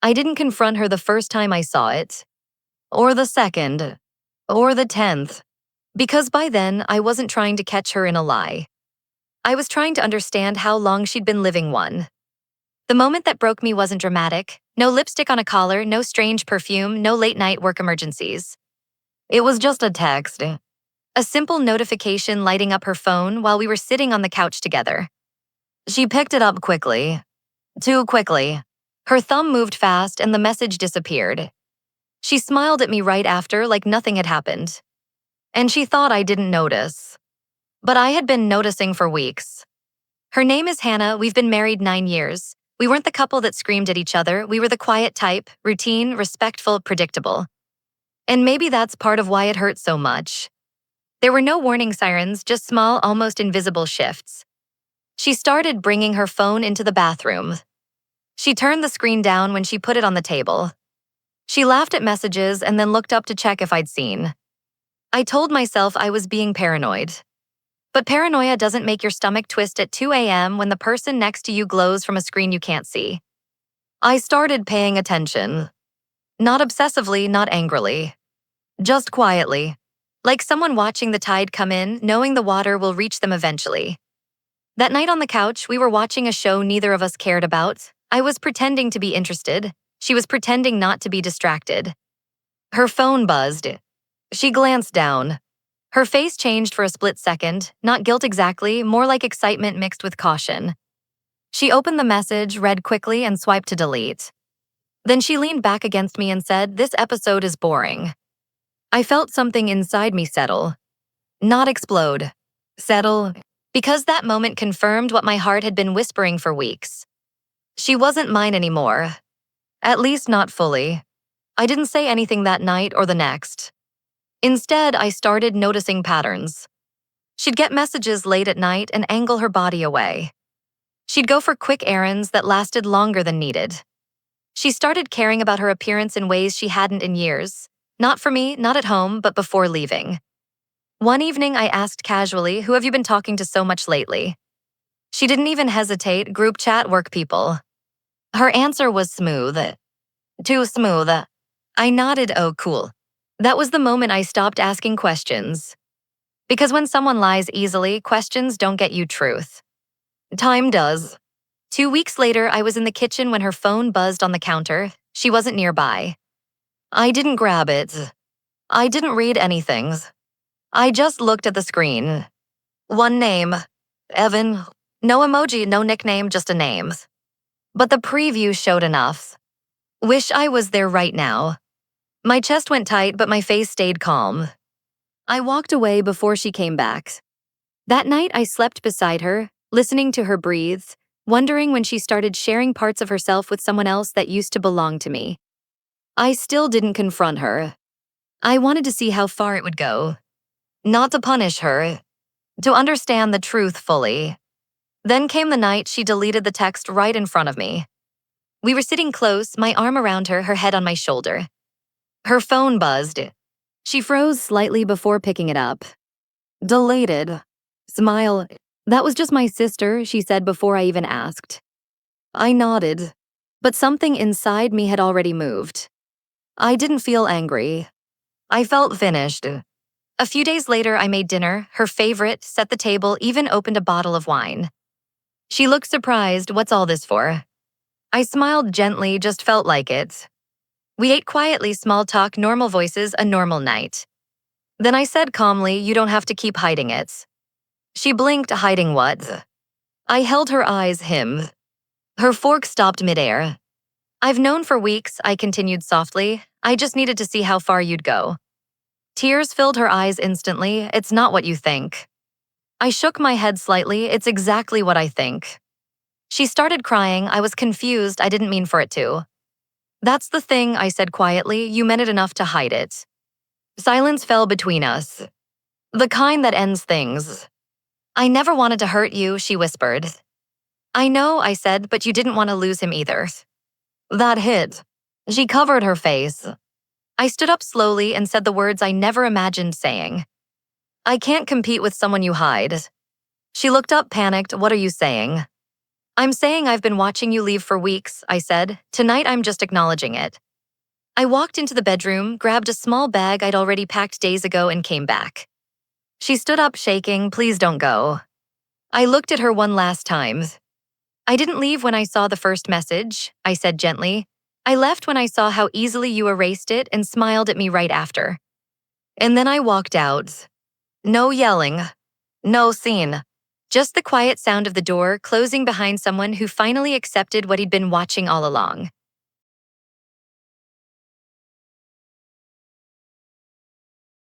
I didn't confront her the first time I saw it, or the second, or the 10th, because by then I wasn't trying to catch her in a lie. I was trying to understand how long she'd been living one. The moment that broke me wasn't dramatic. No lipstick on a collar, no strange perfume, no late-night work emergencies. It was just a text. A simple notification lighting up her phone while we were sitting on the couch together. She picked it up quickly. Too quickly. Her thumb moved fast and the message disappeared. She smiled at me right after like nothing had happened. And she thought I didn't notice. But I had been noticing for weeks. Her name is Hannah. We've been married 9 years. We weren't the couple that screamed at each other. We were the quiet type, routine, respectful, predictable. And maybe that's part of why it hurt so much. There were no warning sirens, just small, almost invisible shifts. She started bringing her phone into the bathroom. She turned the screen down when she put it on the table. She laughed at messages and then looked up to check if I'd seen. I told myself I was being paranoid. But paranoia doesn't make your stomach twist at 2 a.m. when the person next to you glows from a screen you can't see. I started paying attention. Not obsessively, not angrily. Just quietly. Like someone watching the tide come in, knowing the water will reach them eventually. That night on the couch, we were watching a show neither of us cared about. I was pretending to be interested. She was pretending not to be distracted. Her phone buzzed. She glanced down. Her face changed for a split second, not guilt exactly, more like excitement mixed with caution. She opened the message, read quickly, and swiped to delete. Then she leaned back against me and said, "This episode is boring." I felt something inside me settle. Not explode. Settle. Because that moment confirmed what my heart had been whispering for weeks. She wasn't mine anymore. At least not fully. I didn't say anything that night or the next. Instead, I started noticing patterns. She'd get messages late at night and angle her body away. She'd go for quick errands that lasted longer than needed. She started caring about her appearance in ways she hadn't in years. Not for me, not at home, but before leaving. One evening, I asked casually, "Who have you been talking to so much lately?" She didn't even hesitate. Group chat, work people. Her answer was smooth. Too smooth. I nodded, "Oh, cool." That was the moment I stopped asking questions. Because when someone lies easily, questions don't get you truth. Time does. 2 weeks later, I was in the kitchen when her phone buzzed on the counter. She wasn't nearby. I didn't grab it. I didn't read anything. I just looked at the screen. One name. Evan. No emoji, no nickname, just a name. But the preview showed enough. Wish I was there right now. My chest went tight, but my face stayed calm. I walked away before she came back. That night, I slept beside her, listening to her breathe, wondering when she started sharing parts of herself with someone else that used to belong to me. I still didn't confront her. I wanted to see how far it would go. Not to punish her, to understand the truth fully. Then came the night she deleted the text right in front of me. We were sitting close, my arm around her, her head on my shoulder. Her phone buzzed. She froze slightly before picking it up. Deleted. Smile. "That was just my sister," she said before I even asked. I nodded, but something inside me had already moved. I didn't feel angry. I felt finished. A few days later, I made dinner, her favorite, set the table, even opened a bottle of wine. She looked surprised. "What's all this for?" I smiled gently, just felt like it. We ate quietly, small talk, normal voices, a normal night. Then I said calmly, "You don't have to keep hiding it." She blinked. "Hiding what?" I held her eyes, him. Her fork stopped midair. "I've known for weeks," I continued softly. "I just needed to see how far you'd go." Tears filled her eyes instantly. "It's not what you think." I shook my head slightly. "It's exactly what I think." She started crying. I was confused. I didn't mean for it to. "That's the thing," I said quietly. "You meant it enough to hide it." Silence fell between us. The kind that ends things. "I never wanted to hurt you," she whispered. "I know," I said, "but you didn't want to lose him either." That hit. She covered her face. I stood up slowly and said the words I never imagined saying. "I can't compete with someone you hide." She looked up, panicked. "What are you saying?" I'm saying I've been watching you leave for weeks, I said. Tonight I'm just acknowledging it. I walked into the bedroom, grabbed a small bag I'd already packed days ago, and came back. She stood up shaking. Please don't go. I looked at her one last time. I didn't leave when I saw the first message, I said gently. I left when I saw how easily you erased it and smiled at me right after. And then I walked out. No yelling. No scene. Just the quiet sound of the door closing behind someone who finally accepted what he'd been watching all along.